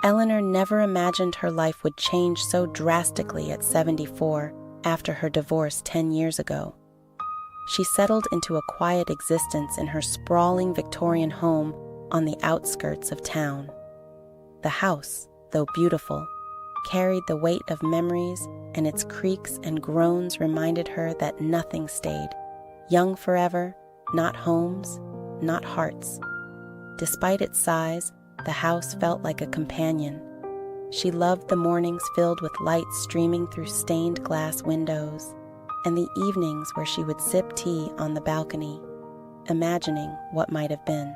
Eleanor never imagined her life would change so drastically at 74 after her divorce 10 years ago. She settled into a quiet existence in her sprawling Victorian home on the outskirts of town. The house, though beautiful, carried the weight of memories, and its creaks and groans reminded her that nothing stayed. Young forever, not homes, not hearts. Despite its size, the house felt like a companion. She loved the mornings filled with light streaming through stained glass windows, and the evenings where she would sip tea on the balcony, imagining what might have been.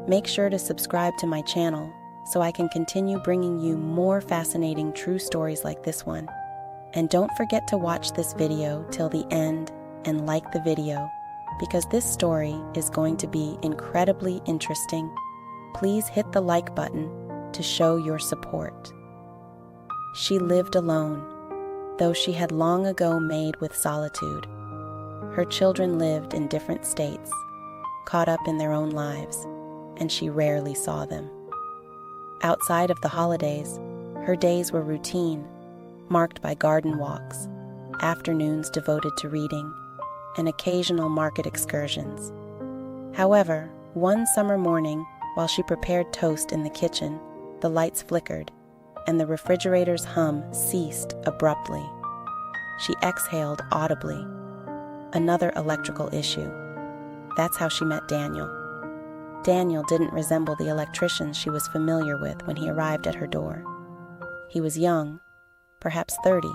Make sure to subscribe to my channel so I can continue bringing you more fascinating true stories like this one. And don't forget to watch this video till the end and like the video, because this story is going to be incredibly interesting. Please hit the like button to show your support. She lived alone, though she had long ago made with solitude. Her children lived in different states, caught up in their own lives, and she rarely saw them. Outside of the holidays, her days were routine, marked by garden walks, afternoons devoted to reading, and occasional market excursions. However, one summer morning, while she prepared toast in the kitchen, the lights flickered, and the refrigerator's hum ceased abruptly. She exhaled audibly. Another electrical issue. That's how she met Daniel. Daniel didn't resemble the electrician she was familiar with when he arrived at her door. He was young, perhaps 30,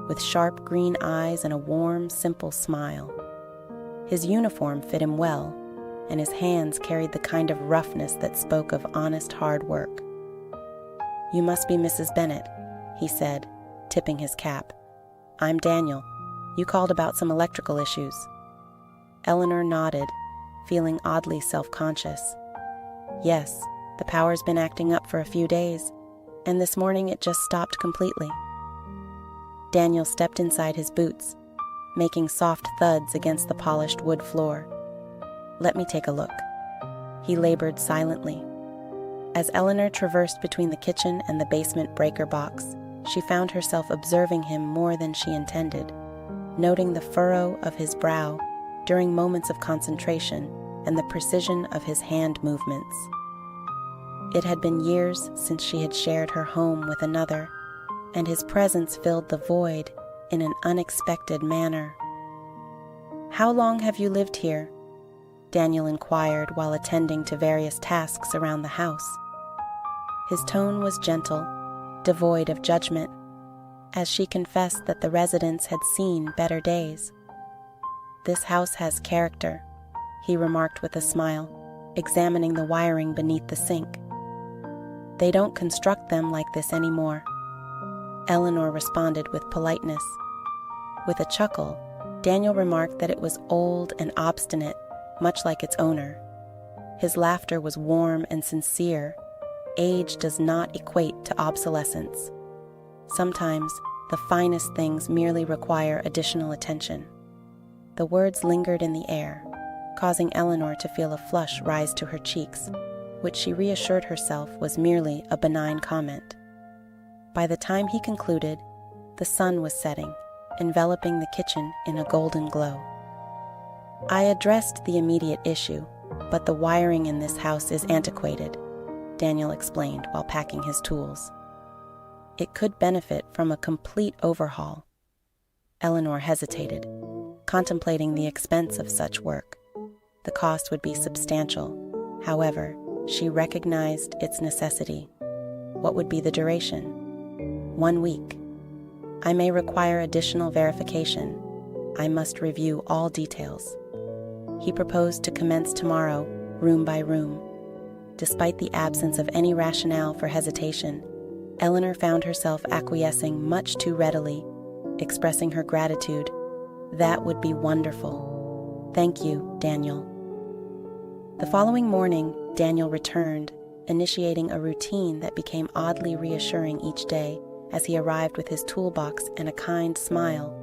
with sharp green eyes and a warm, simple smile. His uniform fit him well, and his hands carried the kind of roughness that spoke of honest hard work. "You must be Mrs. Bennet," he said, tipping his cap. "I'm Daniel. You called about some electrical issues." Eleanor nodded, feeling oddly self-conscious. "Yes, the power's been acting up for a few days, and this morning it just stopped completely." Daniel stepped inside his boots, making soft thuds against the polished wood floor. "Let me take a look." He labored silently. As Eleanor traversed between the kitchen and the basement breaker box, she found herself observing him more than she intended, noting the furrow of his brow during moments of concentration and the precision of his hand movements. It had been years since she had shared her home with another, and his presence filled the void in an unexpected manner. "How long have you lived here?" Daniel inquired while attending to various tasks around the house. His tone was gentle, devoid of judgment, as she confessed that the residents had seen better days. "This house has character," he remarked with a smile, examining the wiring beneath the sink. "They don't construct them like this anymore." Eleanor responded with politeness. With a chuckle, Daniel remarked that it was old and obstinate, much like its owner. His laughter was warm and sincere. Age does not equate to obsolescence. Sometimes, the finest things merely require additional attention. The words lingered in the air, causing Eleanor to feel a flush rise to her cheeks, which she reassured herself was merely a benign comment. By the time he concluded, the sun was setting, enveloping the kitchen in a golden glow. "I addressed the immediate issue, but the wiring in this house is antiquated," Daniel explained while packing his tools. "It could benefit from a complete overhaul." Eleanor hesitated, contemplating the expense of such work. The cost would be substantial. However, she recognized its necessity. What would be the duration? 1 week. "I may require additional verification. I must review all details." He proposed to commence tomorrow, room by room. Despite the absence of any rationale for hesitation, Eleanor found herself acquiescing much too readily, expressing her gratitude. "That would be wonderful. Thank you, Daniel." The following morning, Daniel returned, initiating a routine that became oddly reassuring each day as he arrived with his toolbox and a kind smile,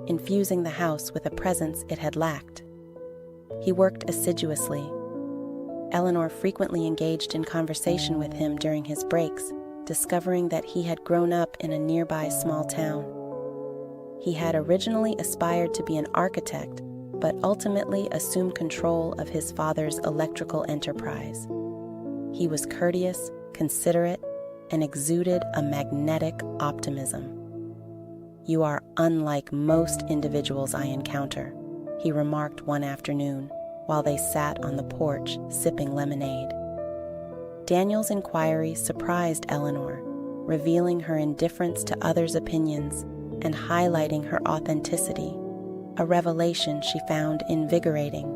infusing the house with a presence it had lacked. He worked assiduously. Eleanor frequently engaged in conversation with him during his breaks, discovering that he had grown up in a nearby small town. He had originally aspired to be an architect, but ultimately assumed control of his father's electrical enterprise. He was courteous, considerate, and exuded a magnetic optimism. "You are unlike most individuals I encounter," he remarked one afternoon while they sat on the porch sipping lemonade. Daniel's inquiry surprised Eleanor, revealing her indifference to others' opinions and highlighting her authenticity, a revelation she found invigorating.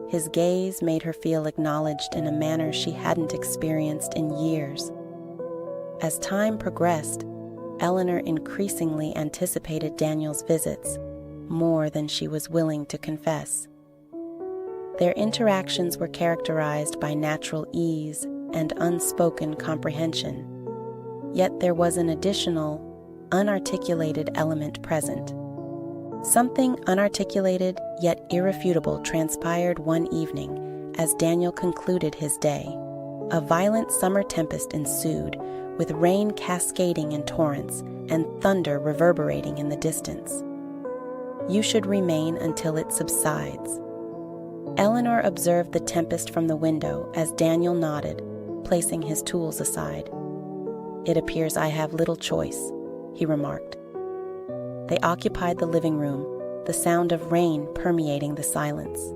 His gaze made her feel acknowledged in a manner she hadn't experienced in years. As time progressed, Eleanor increasingly anticipated Daniel's visits, more than she was willing to confess. Their interactions were characterized by natural ease and unspoken comprehension, yet there was an additional, unarticulated element present. Something unarticulated yet irrefutable transpired one evening as Daniel concluded his day. A violent summer tempest ensued, with rain cascading in torrents and thunder reverberating in the distance. "You should remain until it subsides." Eleanor observed the tempest from the window as Daniel nodded, placing his tools aside. "It appears I have little choice," he remarked. They occupied the living room, the sound of rain permeating the silence.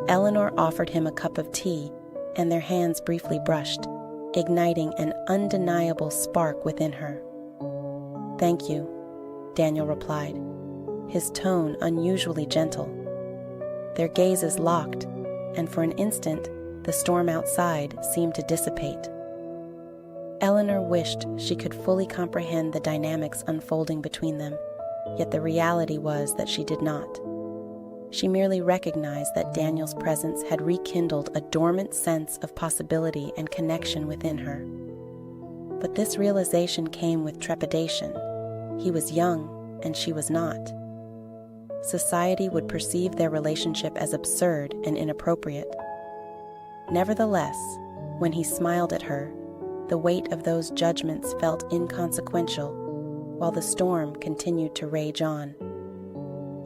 Eleanor offered him a cup of tea, and their hands briefly brushed, igniting an undeniable spark within her. "Thank you," Daniel replied, his tone unusually gentle. Their gazes locked, and for an instant, the storm outside seemed to dissipate. Eleanor wished she could fully comprehend the dynamics unfolding between them, yet the reality was that she did not. She merely recognized that Daniel's presence had rekindled a dormant sense of possibility and connection within her. But this realization came with trepidation. He was young, and she was not. Society would perceive their relationship as absurd and inappropriate. Nevertheless, when he smiled at her, the weight of those judgments felt inconsequential, while the storm continued to rage on.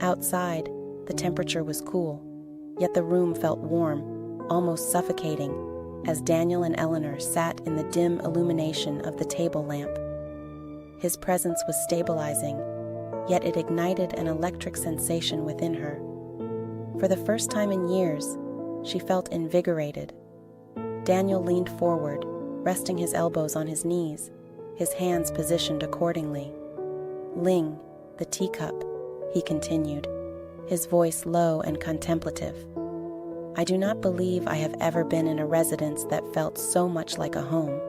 Outside, the temperature was cool, yet the room felt warm, almost suffocating, as Daniel and Eleanor sat in the dim illumination of the table lamp. His presence was stabilizing, yet it ignited an electric sensation within her. For the first time in years, she felt invigorated. Daniel leaned forward, resting his elbows on his knees, his hands positioned accordingly. "Ling, the teacup," he continued, his voice low and contemplative. "I do not believe I have ever been in a residence that felt so much like a home."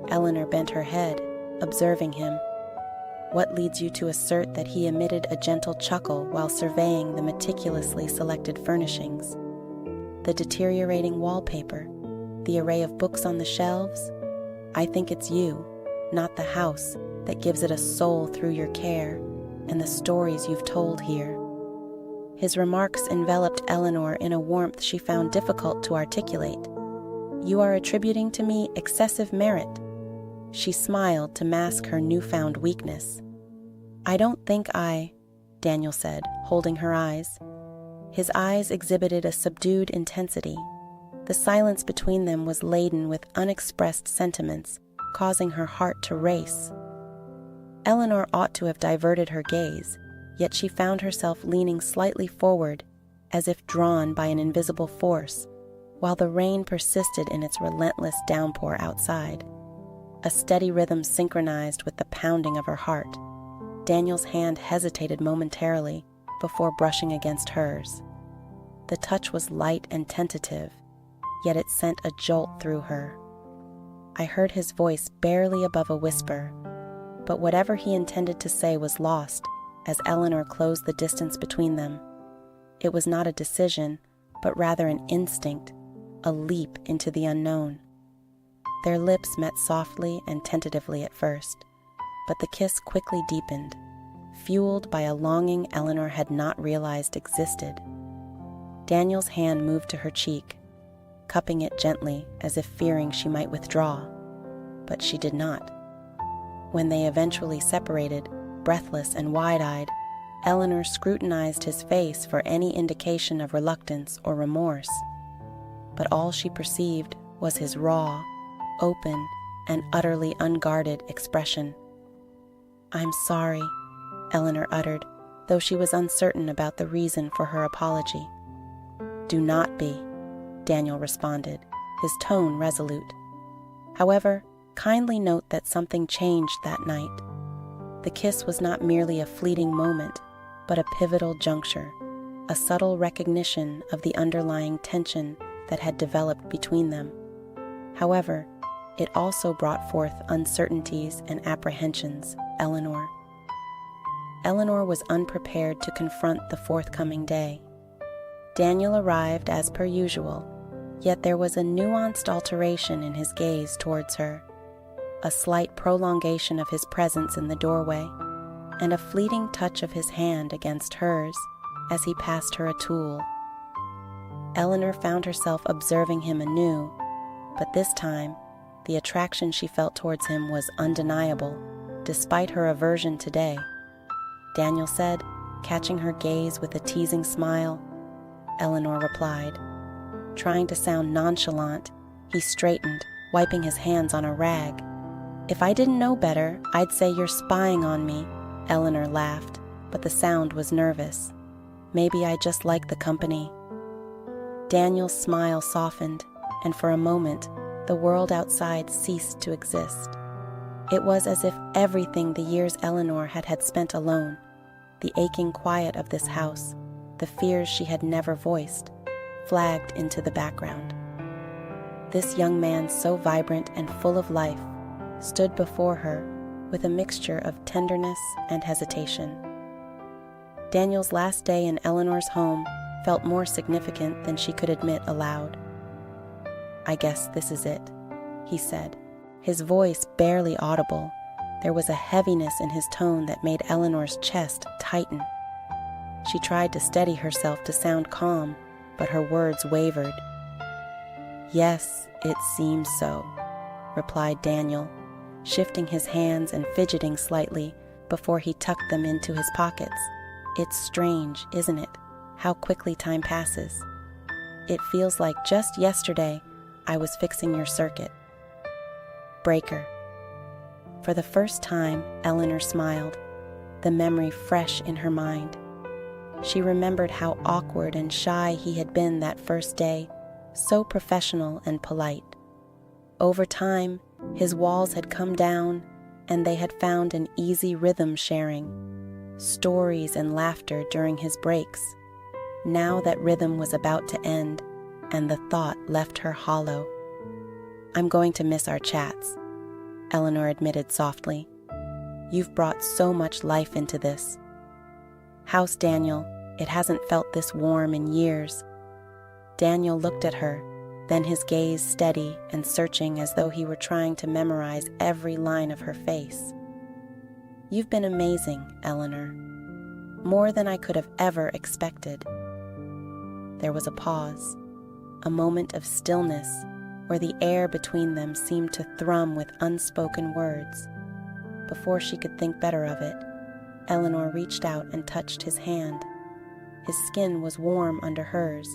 Eleanor bent her head, observing him. What leads you to assert that he emitted a gentle chuckle while surveying the meticulously selected furnishings? The deteriorating wallpaper, the array of books on the shelves? I think it's you, not the house, that gives it a soul through your care and the stories you've told here. His remarks enveloped Eleanor in a warmth she found difficult to articulate. "You are attributing to me excessive merit." She smiled to mask her newfound weakness. "I don't think Daniel said, holding her eyes. His eyes exhibited a subdued intensity. The silence between them was laden with unexpressed sentiments, causing her heart to race. Eleanor ought to have diverted her gaze, yet she found herself leaning slightly forward, as if drawn by an invisible force, while the rain persisted in its relentless downpour outside. A steady rhythm synchronized with the pounding of her heart. Daniel's hand hesitated momentarily before brushing against hers. The touch was light and tentative, yet it sent a jolt through her. I heard his voice barely above a whisper, but whatever he intended to say was lost as Eleanor closed the distance between them. It was not a decision, but rather an instinct, a leap into the unknown. Their lips met softly and tentatively at first, but the kiss quickly deepened, fueled by a longing Eleanor had not realized existed. Daniel's hand moved to her cheek, cupping it gently as if fearing she might withdraw, but she did not. When they eventually separated, breathless and wide-eyed, Eleanor scrutinized his face for any indication of reluctance or remorse, but all she perceived was his raw, open, and utterly unguarded expression. "I'm sorry," Eleanor uttered, though she was uncertain about the reason for her apology. "Do not be," Daniel responded, his tone resolute. "However, kindly note that something changed that night. The kiss was not merely a fleeting moment, but a pivotal juncture, a subtle recognition of the underlying tension that had developed between them. However, it also brought forth uncertainties and apprehensions, Eleanor." Eleanor was unprepared to confront the forthcoming day. Daniel arrived as per usual, yet there was a nuanced alteration in his gaze towards her, a slight prolongation of his presence in the doorway, and a fleeting touch of his hand against hers as he passed her a tool. Eleanor found herself observing him anew, but this time, the attraction she felt towards him was undeniable, despite her aversion today. "Daniel said, catching her gaze with a teasing smile. Eleanor replied. Trying to sound nonchalant, he straightened, wiping his hands on a rag. "If I didn't know better, I'd say you're spying on me," Eleanor laughed, but the sound was nervous. "Maybe I just like the company." Daniel's smile softened, and for a moment, the world outside ceased to exist. It was as if everything the years Eleanor had spent alone, the aching quiet of this house, the fears she had never voiced, flagged into the background. This young man, so vibrant and full of life, stood before her with a mixture of tenderness and hesitation. Daniel's last day in Eleanor's home felt more significant than she could admit aloud. "I guess this is it," he said, his voice barely audible. There was a heaviness in his tone that made Eleanor's chest tighten. She tried to steady herself to sound calm, but her words wavered. "Yes, it seems so," replied Daniel, shifting his hands and fidgeting slightly before he tucked them into his pockets. "It's strange, isn't it, how quickly time passes? It feels like just yesterday I was fixing your circuit." Breaker. For the first time, Eleanor smiled, the memory fresh in her mind. She remembered how awkward and shy he had been that first day, so professional and polite. Over time, his walls had come down, and they had found an easy rhythm sharing, stories and laughter during his breaks. Now that rhythm was about to end, and the thought left her hollow. "I'm going to miss our chats," Eleanor admitted softly. "You've brought so much life into this. House Daniel, it hasn't felt this warm in years." Daniel looked at her, then his gaze steady and searching as though he were trying to memorize every line of her face. "You've been amazing, Eleanor. More than I could have ever expected." There was a pause, a moment of stillness where the air between them seemed to thrum with unspoken words. Before she could think better of it, Eleanor reached out and touched his hand. His skin was warm under hers,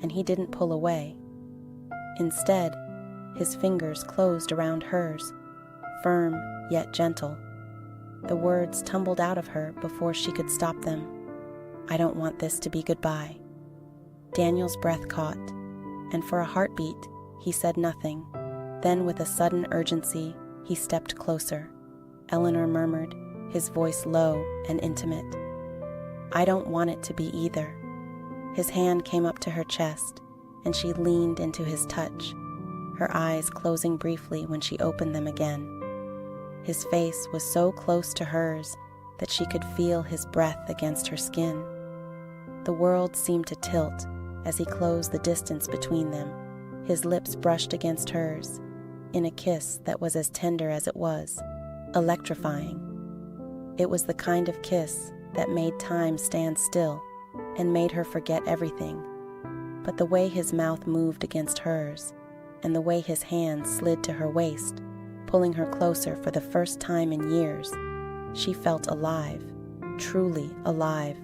and he didn't pull away. Instead, his fingers closed around hers, firm yet gentle. The words tumbled out of her before she could stop them. "I don't want this to be goodbye." Daniel's breath caught, and for a heartbeat, he said nothing. Then with a sudden urgency, he stepped closer. Eleanor murmured, his voice low and intimate. "I don't want it to be either." His hand came up to her chest, and she leaned into his touch, her eyes closing briefly when she opened them again. His face was so close to hers that she could feel his breath against her skin. The world seemed to tilt as he closed the distance between them. His lips brushed against hers, in a kiss that was as tender as it was, electrifying. It was the kind of kiss that made time stand still and made her forget everything, but the way his mouth moved against hers, and the way his hand slid to her waist, pulling her closer for the first time in years, she felt alive, truly alive,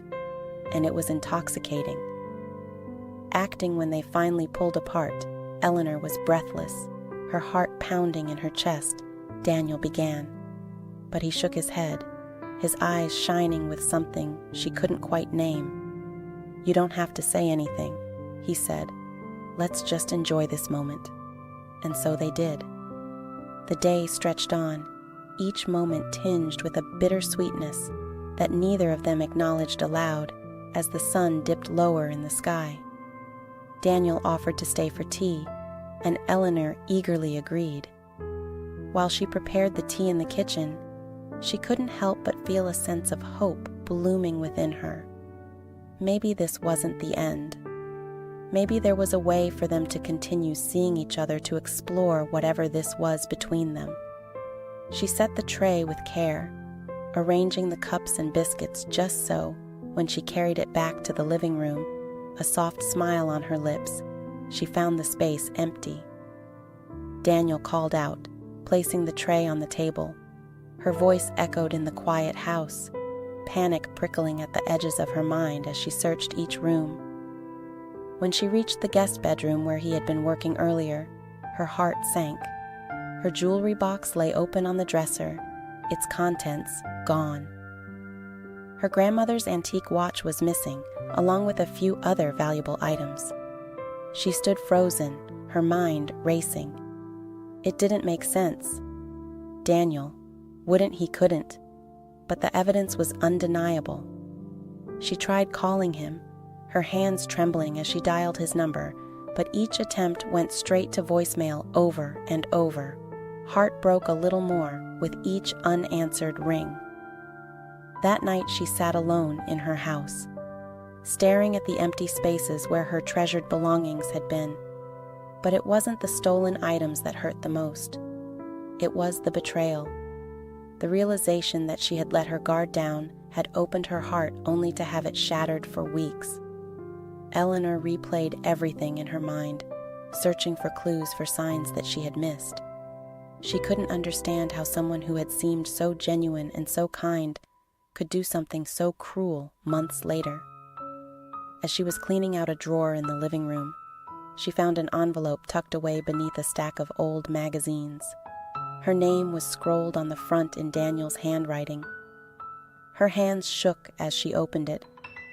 and it was intoxicating. Acting when they finally pulled apart, Eleanor was breathless, her heart pounding in her chest. Daniel began, but he shook his head, his eyes shining with something she couldn't quite name. "You don't have to say anything," he said. "Let's just enjoy this moment." And so they did. The day stretched on, each moment tinged with a bittersweetness that neither of them acknowledged aloud as the sun dipped lower in the sky. Daniel offered to stay for tea, and Eleanor eagerly agreed. While she prepared the tea in the kitchen, she couldn't help but feel a sense of hope blooming within her. Maybe this wasn't the end. Maybe there was a way for them to continue seeing each other, to explore whatever this was between them. She set the tray with care, arranging the cups and biscuits just so, when she carried it back to the living room, a soft smile on her lips, she found the space empty. Daniel called out, placing the tray on the table. Her voice echoed in the quiet house, panic prickling at the edges of her mind as she searched each room. When she reached the guest bedroom where he had been working earlier, her heart sank. Her jewelry box lay open on the dresser, its contents gone. Her grandmother's antique watch was missing, along with a few other valuable items. She stood frozen, her mind racing. It didn't make sense. Daniel, wouldn't he couldn't, but the evidence was undeniable. She tried calling him, her hands trembling as she dialed his number, but each attempt went straight to voicemail over and over. Heart broke a little more with each unanswered ring. That night she sat alone in her house, staring at the empty spaces where her treasured belongings had been. But it wasn't the stolen items that hurt the most. It was the betrayal. The realization that she had let her guard down had opened her heart only to have it shattered for weeks. Eleanor replayed everything in her mind, searching for clues for signs that she had missed. She couldn't understand how someone who had seemed so genuine and so kind could do something so cruel months later. As she was cleaning out a drawer in the living room, she found an envelope tucked away beneath a stack of old magazines. Her name was scrolled on the front in Daniel's handwriting. Her hands shook as she opened it,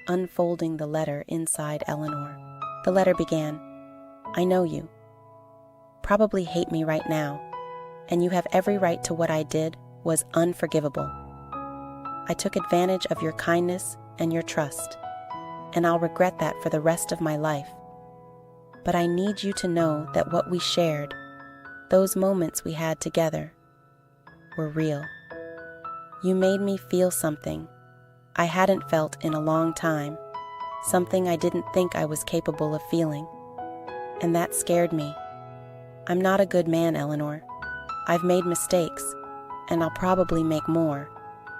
unfolding the letter inside Eleanor. The letter began, "I know you. Probably hate me right now, and you have every right to what I did was unforgivable. I took advantage of your kindness and your trust, and I'll regret that for the rest of my life. But I need you to know that what we shared, those moments we had together, were real. You made me feel something I hadn't felt in a long time, something I didn't think I was capable of feeling. And that scared me. I'm not a good man, Eleanor. I've made mistakes, and I'll probably make more.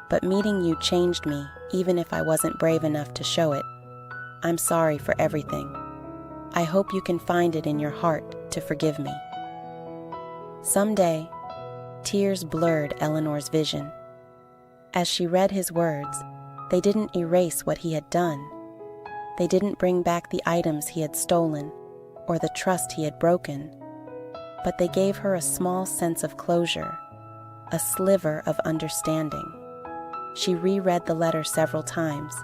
But meeting you changed me, even if I wasn't brave enough to show it. I'm sorry for everything. I hope you can find it in your heart to forgive me." Someday, tears blurred Eleanor's vision. As she read his words, they didn't erase what he had done. They didn't bring back the items he had stolen or the trust he had broken, but they gave her a small sense of closure, a sliver of understanding. She reread the letter several times,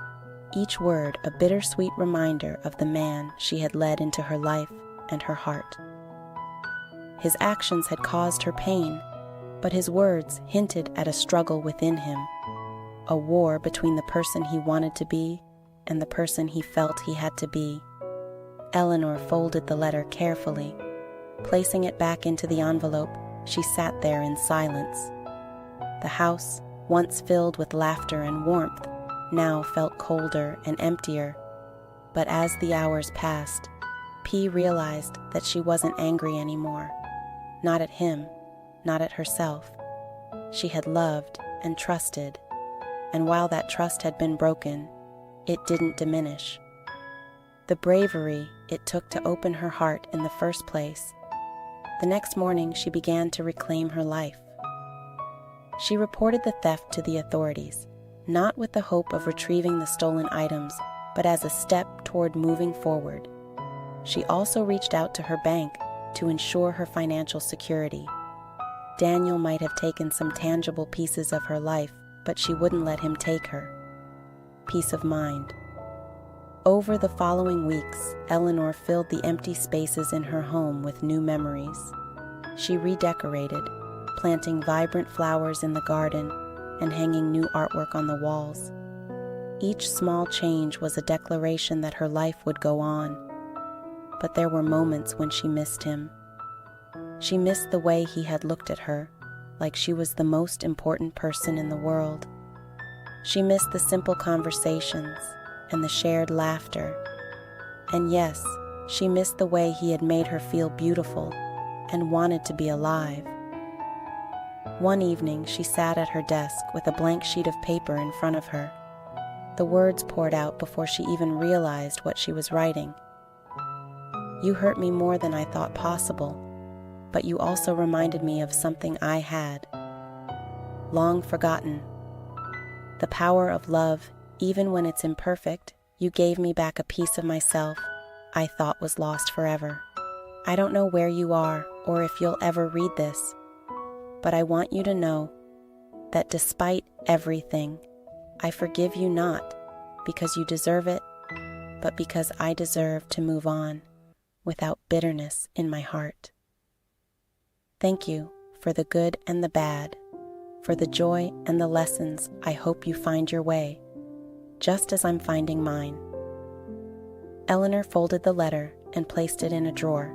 each word a bittersweet reminder of the man she had led into her life and her heart. His actions had caused her pain, but his words hinted at a struggle within him, a war between the person he wanted to be and the person he felt he had to be. Eleanor folded the letter carefully. Placing it back into the envelope, she sat there in silence. The house, once filled with laughter and warmth, now felt colder and emptier. But as the hours passed, P realized that she wasn't angry anymore. Not at him, not at herself. She had loved and trusted, and while that trust had been broken, it didn't diminish. the bravery it took to open her heart in the first place. The next morning, she began to reclaim her life. She reported the theft to the authorities, not with the hope of retrieving the stolen items, but as a step toward moving forward. She also reached out to her bank to ensure her financial security. Daniel might have taken some tangible pieces of her life, but she wouldn't let him take her. Peace of mind. Over the following weeks, Eleanor filled the empty spaces in her home with new memories. She redecorated, planting vibrant flowers in the garden and hanging new artwork on the walls. Each small change was a declaration that her life would go on. But there were moments when she missed him. She missed the way he had looked at her, like she was the most important person in the world. She missed the simple conversations and the shared laughter. And yes, she missed the way he had made her feel beautiful and wanted to be alive. One evening, she sat at her desk with a blank sheet of paper in front of her. The words poured out before she even realized what she was writing. "You hurt me more than I thought possible, but you also reminded me of something I had, long forgotten. The power of love, even when it's imperfect. You gave me back a piece of myself I thought was lost forever. I don't know where you are or if you'll ever read this, but I want you to know that despite everything, I forgive you not because you deserve it, but because I deserve to move on without bitterness in my heart. Thank you for the good and the bad, for the joy and the lessons I hope you find your way, just as I'm finding mine." Eleanor folded the letter and placed it in a drawer.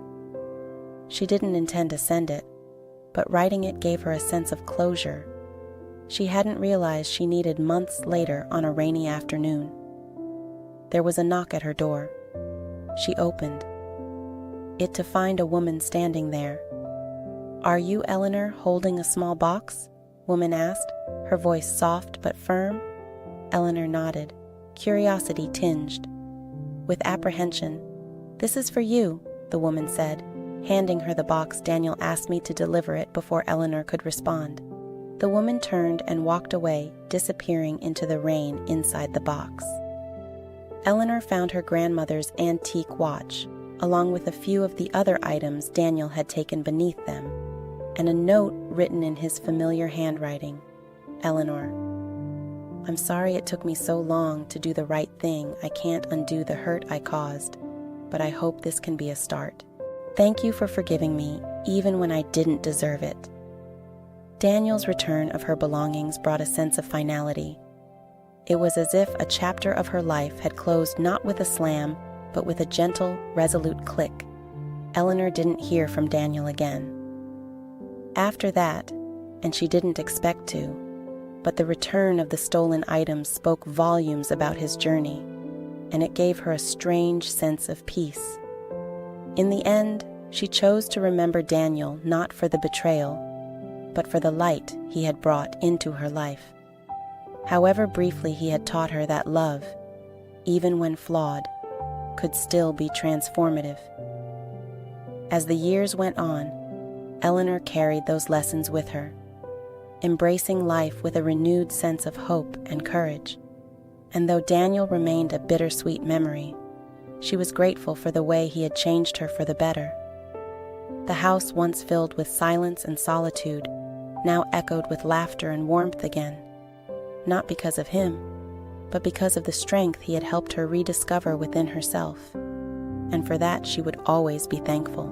She didn't intend to send it, but writing it gave her a sense of closure she hadn't realized she needed months later on a rainy afternoon. There was a knock at her door. She opened it to find a woman standing there. "Are you Eleanor holding a small box?" woman asked, her voice soft but firm. Eleanor nodded, curiosity tinged with apprehension. "This is for you," the woman said, handing her the box. "Daniel asked me to deliver it before Eleanor could respond." The woman turned and walked away, disappearing into the rain inside the box. Eleanor found her grandmother's antique watch, along with a few of the other items Daniel had taken beneath them, and a note written in his familiar handwriting. "Eleanor, I'm sorry it took me so long to do the right thing. I can't undo the hurt I caused, but I hope this can be a start. Thank you for forgiving me, even when I didn't deserve it." Daniel's return of her belongings brought a sense of finality. It was as if a chapter of her life had closed not with a slam, but with a gentle, resolute click. Eleanor didn't hear from Daniel again. After that, and she didn't expect to, but the return of the stolen items spoke volumes about his journey, and it gave her a strange sense of peace. In the end, she chose to remember Daniel not for the betrayal, but for the light he had brought into her life. However briefly he had taught her that love, even when flawed, could still be transformative. As the years went on, Eleanor carried those lessons with her, embracing life with a renewed sense of hope and courage. And though Daniel remained a bittersweet memory, she was grateful for the way he had changed her for the better. The house once filled with silence and solitude now echoed with laughter and warmth again, not because of him, but because of the strength he had helped her rediscover within herself, and for that she would always be thankful.